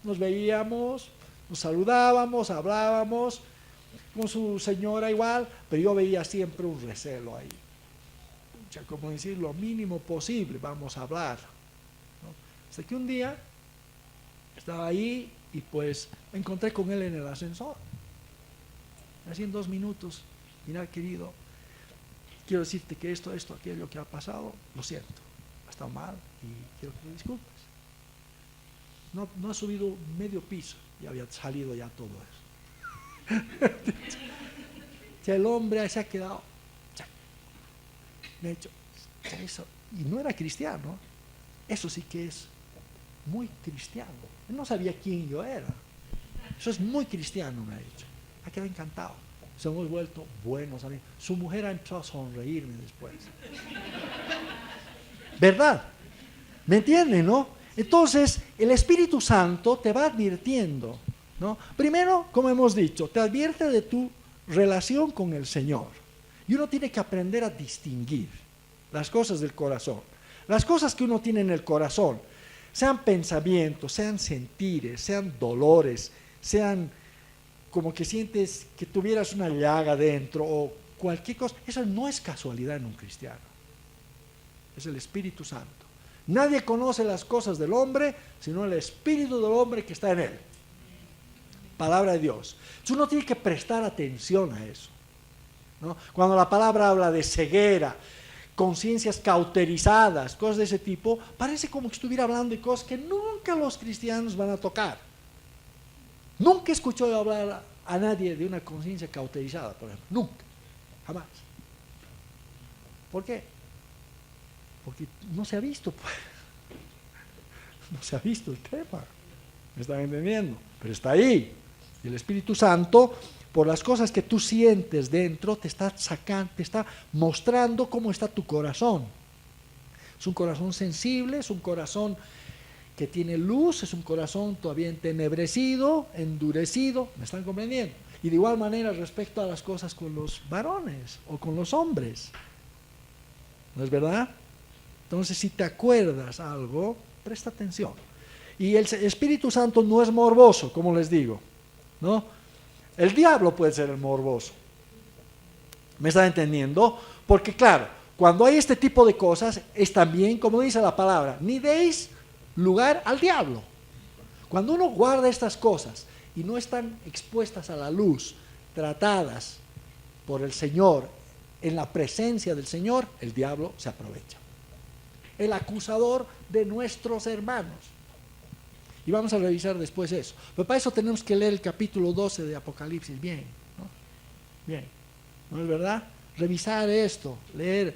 [SPEAKER 3] nos veíamos, nos saludábamos, hablábamos, con su señora igual, pero yo veía siempre un recelo ahí. O sea, como decir, lo mínimo posible, vamos a hablar, ¿no? Hasta que un día estaba ahí y pues me encontré con él en el ascensor. Así en 2 minutos, mira querido, quiero decirte que esto, aquello que ha pasado, lo siento, ha estado mal y quiero que me disculpes. No ha subido medio piso y había salido ya todo eso. El hombre se ha quedado, me ha dicho, eso, y no era cristiano, eso sí que es muy cristiano. Él no sabía quién yo era. Eso es muy cristiano, me ha dicho. Ha quedado encantado. Se hemos vuelto buenos amigos. Su mujer ha empezado a sonreírme después. ¿Verdad? ¿Me entienden, no? Entonces, el Espíritu Santo te va advirtiendo, ¿no? Primero, como hemos dicho, te advierte de tu relación con el Señor. Y uno tiene que aprender a distinguir las cosas del corazón. Las cosas que uno tiene en el corazón, sean pensamientos, sean sentires, sean dolores, sean como que sientes que tuvieras una llaga dentro o cualquier cosa, eso no es casualidad en un cristiano. Es el Espíritu Santo. Nadie conoce las cosas del hombre, sino el Espíritu del hombre que está en él. Palabra de Dios. Entonces uno tiene que prestar atención a eso, ¿no? Cuando la palabra habla de ceguera, conciencias cauterizadas, cosas de ese tipo, parece como que estuviera hablando de cosas que nunca los cristianos van a tocar. Nunca escuchó yo hablar a nadie de una conciencia cauterizada, por ejemplo. Nunca. Jamás. ¿Por qué? Porque no se ha visto, pues. No se ha visto el tema. ¿Me están entendiendo? Pero está ahí. Y el Espíritu Santo, por las cosas que tú sientes dentro, te está sacando, te está mostrando cómo está tu corazón. Es un corazón sensible, es un corazón que tiene luz, es un corazón todavía entenebrecido, endurecido. ¿Me están comprendiendo? Y de igual manera respecto a las cosas con los varones o con los hombres. ¿No es verdad? Entonces, si te acuerdas algo, presta atención. Y el Espíritu Santo no es morboso, como les digo, ¿no? El diablo puede ser el morboso. ¿Me están entendiendo? Porque claro, cuando hay este tipo de cosas, es también, como dice la palabra, ni deis lugar al diablo. Cuando uno guarda estas cosas y no están expuestas a la luz, tratadas por el Señor, en la presencia del Señor, el diablo se aprovecha. El acusador de nuestros hermanos. Y vamos a revisar después eso. Pero para eso tenemos que leer el capítulo 12 de Apocalipsis bien, ¿no? Bien, ¿no es verdad? Revisar esto, leer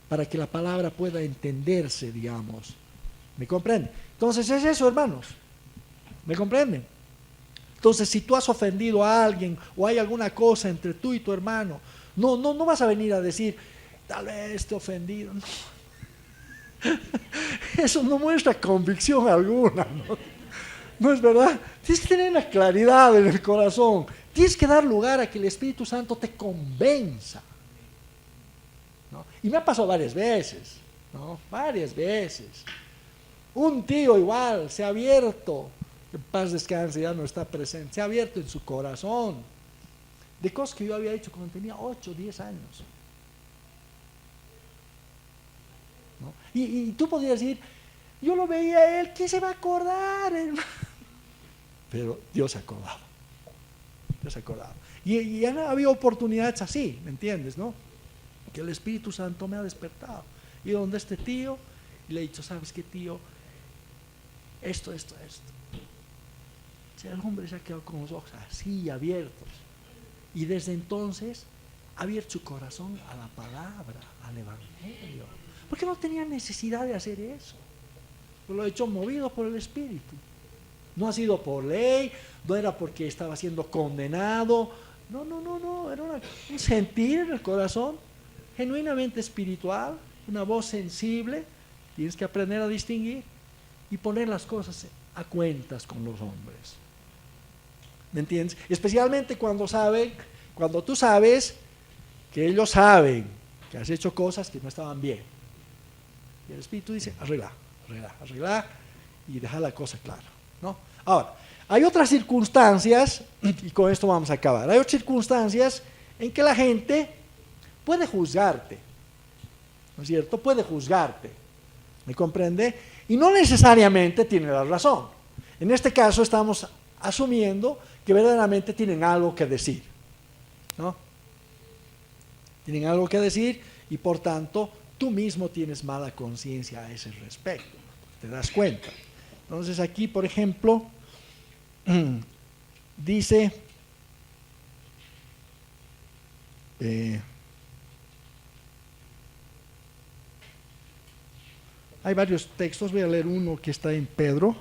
[SPEAKER 3] para que la palabra pueda entenderse, digamos. ¿Me comprenden? Entonces es eso, hermanos. ¿Me comprenden? Entonces, si tú has ofendido a alguien o hay alguna cosa entre tú y tu hermano, no vas a venir a decir, tal vez te he ofendido. No. Eso no muestra convicción alguna, ¿no? ¿No es verdad? Tienes que tener la claridad en el corazón. Tienes que dar lugar a que el Espíritu Santo te convenza, ¿no? Y me ha pasado varias veces, ¿no? Varias veces. Un tío igual se ha abierto, en paz descanse, ya no está presente, se ha abierto en su corazón de cosas que yo había hecho cuando tenía 8 o 10 años. ¿No? Y tú podrías decir, yo lo veía a él, ¿qué se va a acordar, hermano? Pero Dios se acordaba. desacordado. Y han habido oportunidades así, ¿me entiendes, no? Que el Espíritu Santo me ha despertado. Y donde este tío, y le he dicho, ¿sabes qué, tío? Esto. El hombre se ha quedado con los ojos así abiertos. Y desde entonces ha abierto su corazón a la palabra, al Evangelio. Porque no tenía necesidad de hacer eso. Lo he hecho movido por el Espíritu. No ha sido por ley, no era porque estaba siendo condenado. No. Era un sentir en el corazón genuinamente espiritual, una voz sensible. Tienes que aprender a distinguir y poner las cosas a cuentas con los hombres. ¿Me entiendes? Especialmente cuando tú sabes que ellos saben que has hecho cosas que no estaban bien. Y el Espíritu dice, arregla y deja la cosa clara, ¿no? Ahora, hay otras circunstancias, y con esto vamos a acabar, hay otras circunstancias en que la gente puede juzgarte, ¿no es cierto? Puede juzgarte, ¿me comprende? Y no necesariamente tiene la razón. En este caso estamos asumiendo que verdaderamente tienen algo que decir, ¿no? Tienen algo que decir y por tanto tú mismo tienes mala conciencia a ese respecto, te das cuenta. Entonces aquí, por ejemplo, dice, hay varios textos, voy a leer uno que está en Pedro.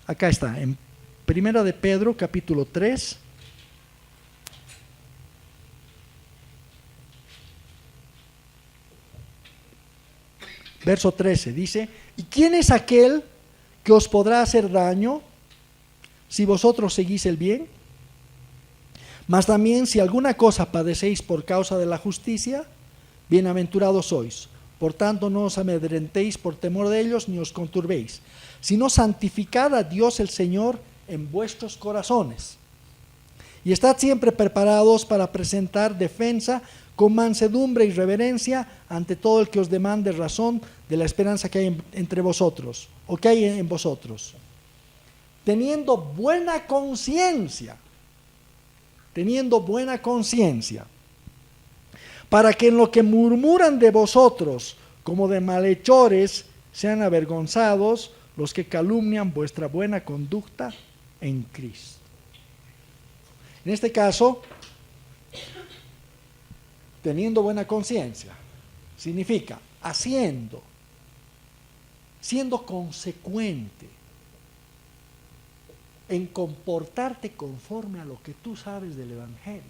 [SPEAKER 3] Acá está, en Primera de Pedro, capítulo 3. Verso 13, dice, ¿y quién es aquel que os podrá hacer daño si vosotros seguís el bien? Mas también si alguna cosa padecéis por causa de la justicia, bienaventurados sois. Por tanto, no os amedrentéis por temor de ellos, ni os conturbéis, sino santificad a Dios el Señor en vuestros corazones. Y estad siempre preparados para presentar defensa con mansedumbre y reverencia ante todo el que os demande razón de la esperanza que hay entre vosotros, o que hay en vosotros, teniendo buena conciencia, para que en lo que murmuran de vosotros como de malhechores sean avergonzados los que calumnian vuestra buena conducta en Cristo. En este caso, teniendo buena conciencia, significa siendo consecuente en comportarte conforme a lo que tú sabes del Evangelio.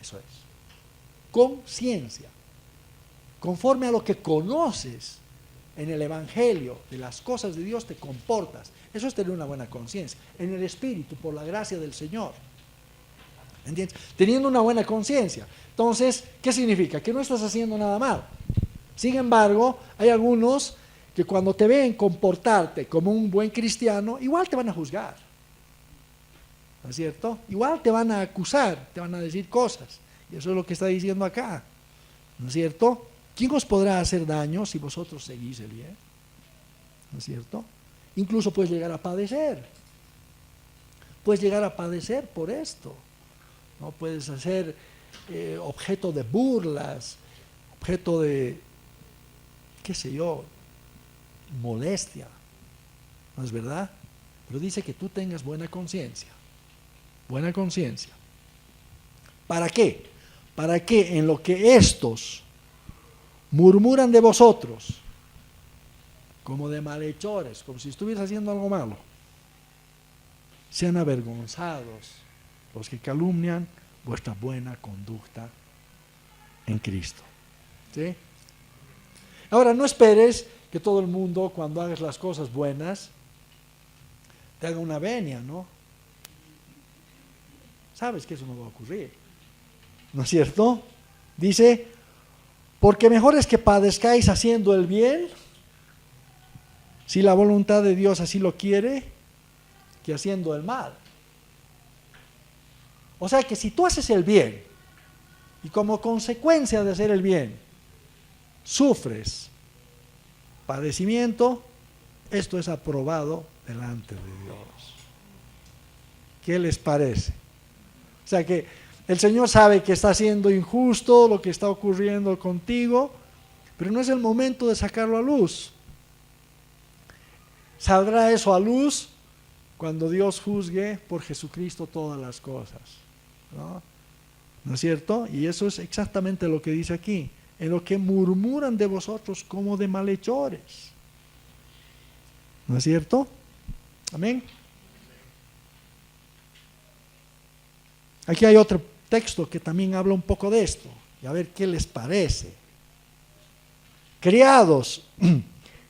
[SPEAKER 3] Eso es. Conciencia. Conforme a lo que conoces en el Evangelio, de las cosas de Dios, te comportas. Eso es tener una buena conciencia. En el Espíritu, por la gracia del Señor. ¿Entiendes? Teniendo una buena conciencia. Entonces, ¿qué significa? Que no estás haciendo nada mal. Sin embargo, hay algunos que cuando te ven comportarte como un buen cristiano, igual te van a juzgar. ¿No es cierto? Igual te van a acusar, te van a decir cosas. Y eso es lo que está diciendo acá. ¿No es cierto? ¿Quién os podrá hacer daño si vosotros seguís el bien? ¿No es cierto? Incluso puedes llegar a padecer. Puedes llegar a padecer por esto. ¿No? Puedes ser objeto de burlas, objeto de, qué sé yo, molestia. ¿No es verdad? Pero dice que tú tengas buena conciencia. Buena conciencia. ¿Para qué? Para que en lo que estos murmuran de vosotros, como de malhechores, como si estuvieras haciendo algo malo, sean avergonzados los que calumnian vuestra buena conducta en Cristo. ¿Sí? Ahora, no esperes que todo el mundo, cuando hagas las cosas buenas, te haga una venia, ¿no? Sabes que eso no va a ocurrir, ¿no es cierto? Dice, porque mejor es que padezcáis haciendo el bien, si la voluntad de Dios así lo quiere, que haciendo el mal. O sea que si tú haces el bien, y como consecuencia de hacer el bien, sufres padecimiento, esto es aprobado delante de Dios. ¿Qué les parece? O sea que el Señor sabe que está siendo injusto lo que está ocurriendo contigo, pero no es el momento de sacarlo a luz. Saldrá eso a luz cuando Dios juzgue por Jesucristo todas las cosas, ¿no? ¿No es cierto? Y eso es exactamente lo que dice aquí. En lo que murmuran de vosotros como de malhechores. ¿No es cierto? Amén. Aquí hay otro texto que también habla un poco de esto. Y a ver qué les parece. Criados,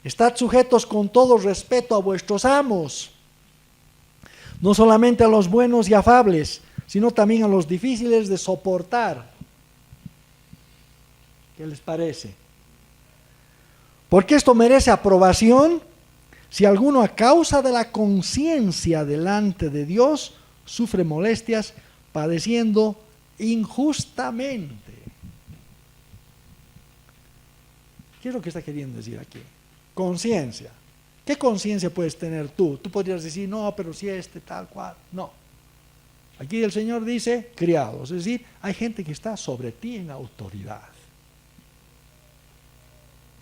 [SPEAKER 3] estad sujetos con todo respeto a vuestros amos, no solamente a los buenos y afables, sino también a los difíciles de soportar. ¿Qué les parece? Porque esto merece aprobación si alguno a causa de la conciencia delante de Dios sufre molestias padeciendo injustamente. ¿Qué es lo que está queriendo decir aquí? Conciencia. ¿Qué conciencia puedes tener tú? Tú podrías decir, no, pero si tal cual. No. Aquí el Señor dice, criados. Es decir, hay gente que está sobre ti en autoridad.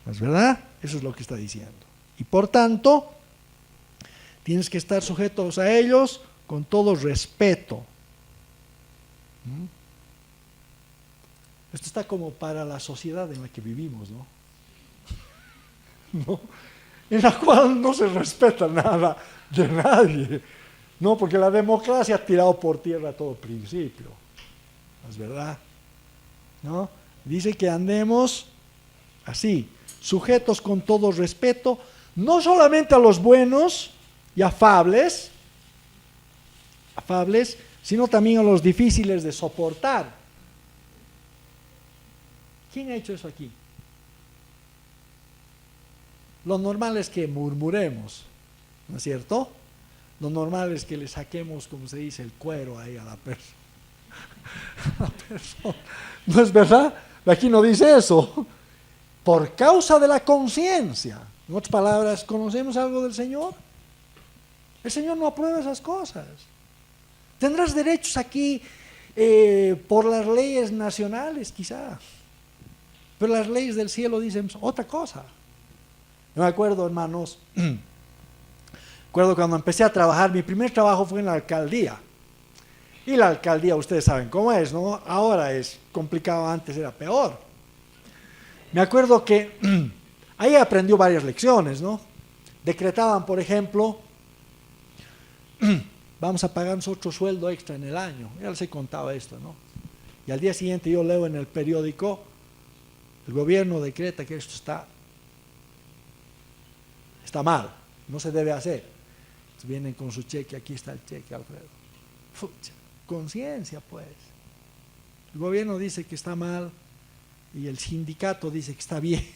[SPEAKER 3] ¿No es verdad? Eso es lo que está diciendo. Y por tanto, tienes que estar sujetos a ellos con todo respeto. Esto está como para la sociedad en la que vivimos, ¿no? ¿No? En la cual no se respeta nada de nadie, no, porque la democracia ha tirado por tierra todo principio, ¿no es verdad? ¿No? Dice que andemos así, sujetos con todo respeto, no solamente a los buenos y afables, sino también a los difíciles de soportar. ¿Quién ha hecho eso aquí? Lo normal es que murmuremos, ¿no es cierto? Lo normal es que le saquemos, como se dice, el cuero ahí a la persona. ¿No es verdad? Aquí no dice eso. Por causa de la conciencia. En otras palabras, ¿conocemos algo del Señor? El Señor no aprueba esas cosas. Tendrás derechos aquí por las leyes nacionales, quizás. Pero las leyes del cielo dicen otra cosa. Yo me acuerdo, hermanos, cuando empecé a trabajar, mi primer trabajo fue en la alcaldía. Y la alcaldía, ustedes saben cómo es, ¿no? Ahora es complicado, antes era peor. Me acuerdo que ahí aprendió varias lecciones, ¿no? Decretaban, por ejemplo, vamos a pagar nosotros sueldo extra en el año. Ya les he contado esto, ¿no? Y al día siguiente yo leo en el periódico, el gobierno decreta que esto está mal, no se debe hacer. Entonces vienen con su cheque, aquí está el cheque, Alfredo. Pucha, conciencia pues. El gobierno dice que está mal y el sindicato dice que está bien.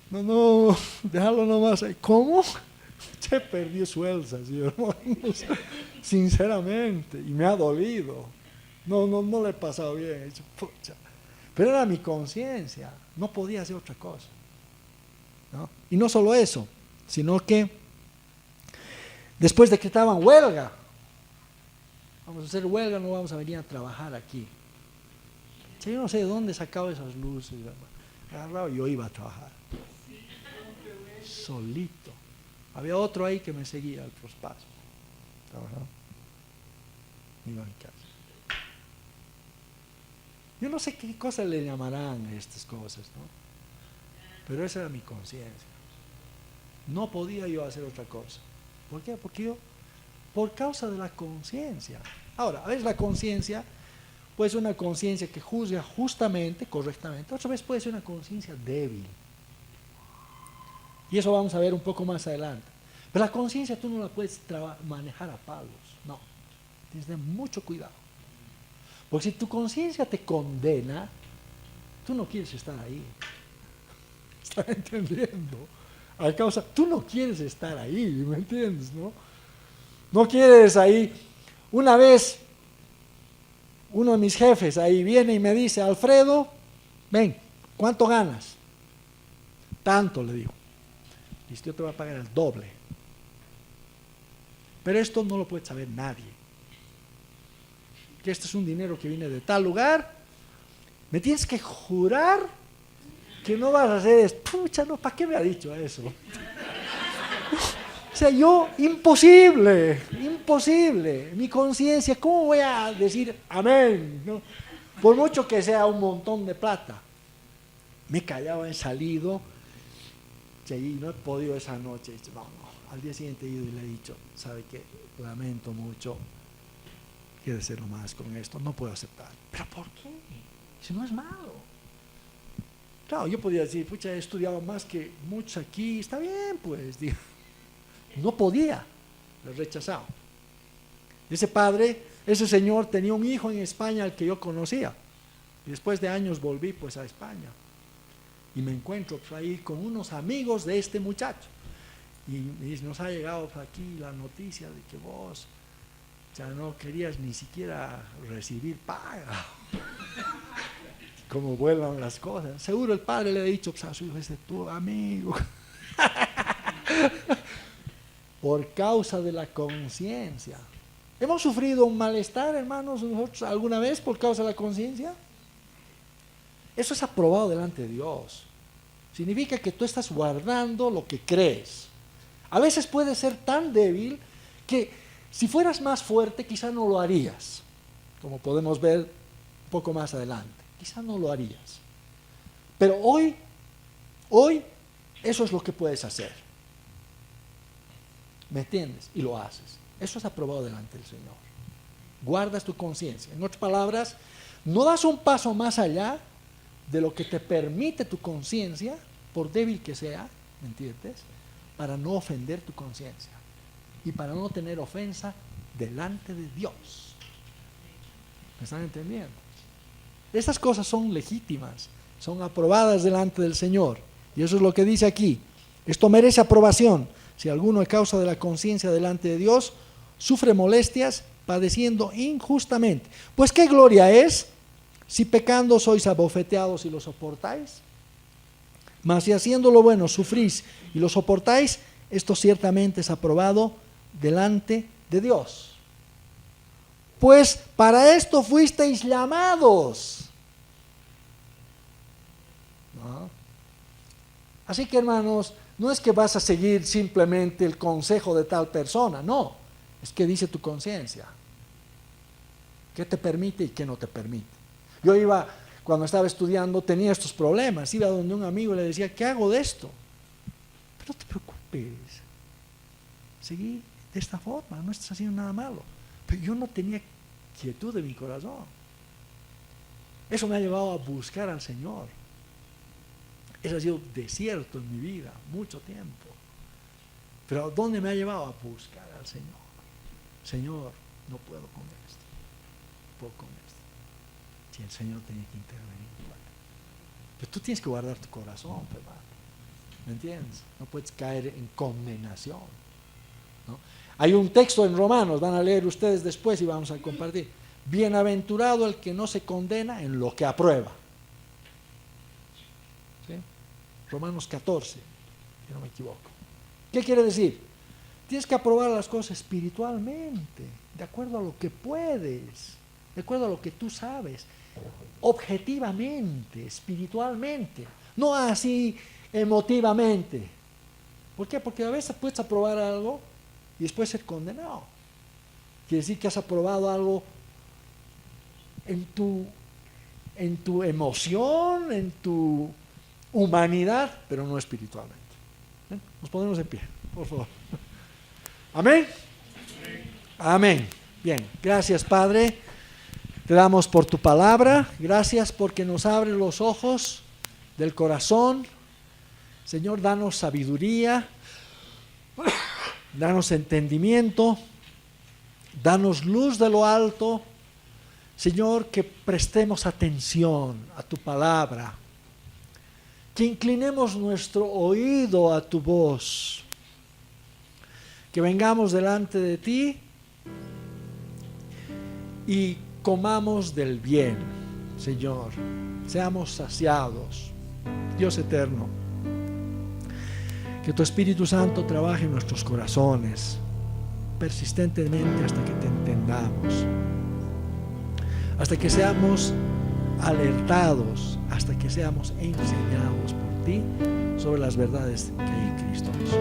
[SPEAKER 3] No, déjalo nomás ahí. ¿Cómo? Se perdió suelza, ¿sí, hermanos? Sinceramente, y me ha dolido. No le he pasado bien. Pucha. Pero era mi conciencia, no podía hacer otra cosa, ¿no? Y no solo eso, sino que después decretaban huelga. Vamos a hacer huelga, no vamos a venir a trabajar aquí. Yo no sé de dónde sacaba esas luces, agarraba y yo iba a trabajar. Solito. Había otro ahí que me seguía otros pasos. Trabajaba. Me iba a mi casa. Yo no sé qué cosas le llamarán a estas cosas, ¿no? Pero esa era mi conciencia. No podía yo hacer otra cosa. ¿Por qué? Porque yo, por causa de la conciencia. Ahora, a veces la conciencia puede ser una conciencia que juzga justamente, correctamente. Otra vez puede ser una conciencia débil. Y eso vamos a ver un poco más adelante. Pero la conciencia tú no la puedes manejar a palos. No. Tienes que tener mucho cuidado. Porque si tu conciencia te condena, tú no quieres estar ahí. ¿Estás entendiendo? A causa, tú no quieres estar ahí, ¿me entiendes? No quieres ahí. Una vez uno de mis jefes ahí viene y me dice, Alfredo, ven, ¿cuánto ganas? Tanto, le digo. Dice, yo te voy a pagar el doble. Pero esto no lo puede saber nadie. Que este es un dinero que viene de tal lugar. Me tienes que jurar que no vas a hacer esto. Pucha, no, ¿para qué me ha dicho eso? O sea, yo, imposible. Mi conciencia, ¿cómo voy a decir amén? ¿No? Por mucho que sea un montón de plata. Me he callado, he salido. Y no he podido esa noche. No. Al día siguiente he ido y le he dicho, ¿sabe qué? Lamento mucho. Quédese nomás con esto. No puedo aceptar. ¿Pero por qué? Si no es malo. Claro, yo podía decir, pucha, he estudiado más que muchos aquí. Está bien, pues. Digo. No podía, lo he rechazado. Ese padre, ese señor tenía un hijo en España al que yo conocía. Y después de años volví pues a España. Y me encuentro pues, ahí con unos amigos de este muchacho. Y me dice, nos ha llegado pues, aquí la noticia de que vos ya no querías ni siquiera recibir paga. Cómo vuelvan las cosas. Seguro el padre le ha dicho pues, a su hijo, ese es tu amigo. Por causa de la conciencia. ¿Hemos sufrido un malestar, hermanos, nosotros alguna vez por causa de la conciencia? Eso es aprobado delante de Dios. Significa que tú estás guardando lo que crees. A veces puede ser tan débil que si fueras más fuerte quizá no lo harías. Como podemos ver un poco más adelante. Quizá no lo harías. Pero hoy, eso es lo que puedes hacer. ¿Me entiendes? Y lo haces. Eso es aprobado delante del Señor. Guardas tu conciencia. En otras palabras, no das un paso más allá de lo que te permite tu conciencia, por débil que sea, ¿me entiendes? Para no ofender tu conciencia y para no tener ofensa delante de Dios. ¿Me están entendiendo? Esas cosas son legítimas, son aprobadas delante del Señor. Y eso es lo que dice aquí. Esto merece aprobación. Si alguno a causa de la conciencia delante de Dios sufre molestias, padeciendo injustamente. Pues qué gloria es, si pecando sois abofeteados y lo soportáis. Mas si haciendo lo bueno sufrís y lo soportáis, esto ciertamente es aprobado delante de Dios. Pues para esto fuisteis llamados. ¿No? Así que, hermanos, no es que vas a seguir simplemente el consejo de tal persona, no. Es que dice tu conciencia. ¿Qué te permite y qué no te permite? Yo cuando estaba estudiando, tenía estos problemas. Iba donde un amigo y le decía, ¿qué hago de esto? Pero no te preocupes. Seguí de esta forma, no estás haciendo nada malo. Pero yo no tenía quietud de mi corazón. Eso me ha llevado a buscar al Señor. Eso ha sido desierto en mi vida, mucho tiempo. Pero ¿dónde me ha llevado? A buscar al Señor. Señor, no puedo con esto. No puedo con esto. Si el Señor tenía que intervenir. Pero tú tienes que guardar tu corazón, hermano. ¿Me entiendes? No puedes caer en condenación. ¿No? Hay un texto en Romanos, van a leer ustedes después y vamos a compartir. Bienaventurado el que no se condena en lo que aprueba. ¿Sí? Romanos 14, si no me equivoco. ¿Qué quiere decir? Tienes que aprobar las cosas espiritualmente, de acuerdo a lo que puedes, de acuerdo a lo que tú sabes, objetivamente, espiritualmente, no así emotivamente. ¿Por qué? Porque a veces puedes aprobar algo y después ser condenado. Quiere decir que has aprobado algo en tu emoción, en tu humanidad, pero no espiritualmente. Nos ponemos en pie, por favor. Amén. Amén. Bien, gracias, Padre. Te damos por tu palabra. Gracias porque nos abre los ojos del corazón. Señor, danos sabiduría, danos entendimiento, danos luz de lo alto. Señor, que prestemos atención a tu palabra, que inclinemos nuestro oído a tu voz, que vengamos delante de ti y comamos del bien, Señor, seamos saciados. Dios eterno, que tu Espíritu Santo trabaje en nuestros corazones persistentemente hasta que te entendamos, hasta que seamos alertados, hasta que seamos enseñados por ti sobre las verdades que hay en Cristo Jesús.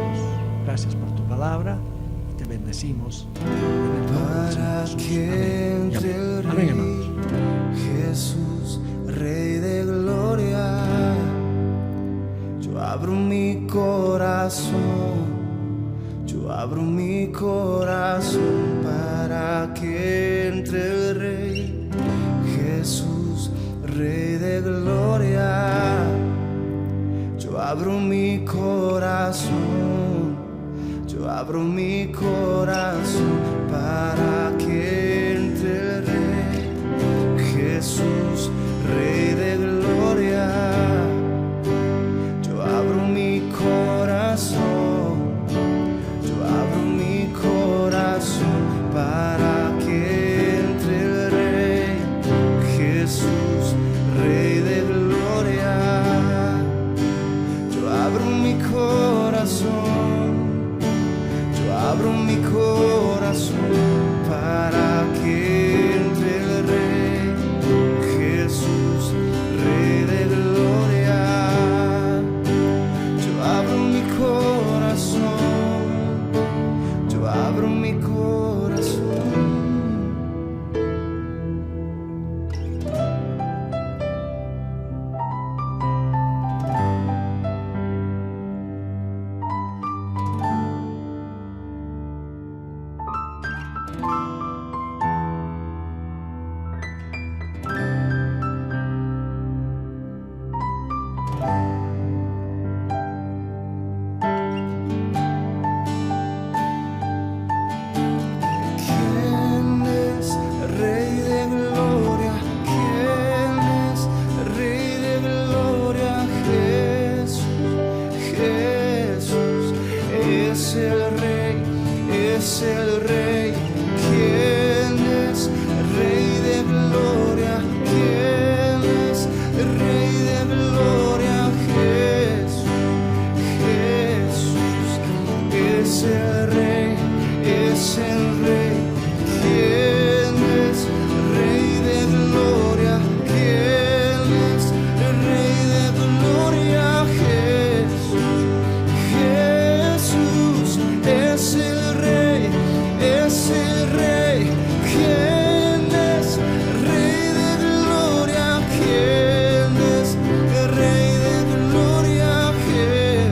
[SPEAKER 3] Gracias por tu palabra y te bendecimos en el nombre del Señor Jesús. Amén. Amén, hermanos.
[SPEAKER 1] Jesús, Rey de gloria, yo abro mi corazón, yo abro mi corazón para que entre el Rey. Jesús, Rey de gloria, yo abro mi corazón, yo abro mi corazón para que entre el Rey. Jesús, Rey de gloria, yo abro mi corazón, yo abro mi corazón para que entre el Rey. Jesús, Rey de gloria, yo abro mi corazón, yo abro mi corazón para que entre el Rey. Jesús, Rey de gloria, yo abro mi corazón, yo abro mi corazón. ¿Quién es Rey de gloria? ¿Quién es Rey de gloria? Jesús, Jesús es el Rey, es el Rey. ¿Quién es Rey de gloria? ¿Quién es Rey de gloria? Jesús, Jesús es el Rey, es el Rey. ¿Quién es Rey de gloria? ¿Quién es Rey de gloria? Jesús, Jesús es el Rey, es el Rey. ¿Quién es Rey de gloria? ¿Quién es Rey de gloria?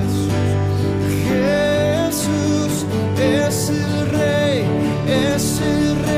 [SPEAKER 1] Jesús, Jesús es el Rey, es el Rey.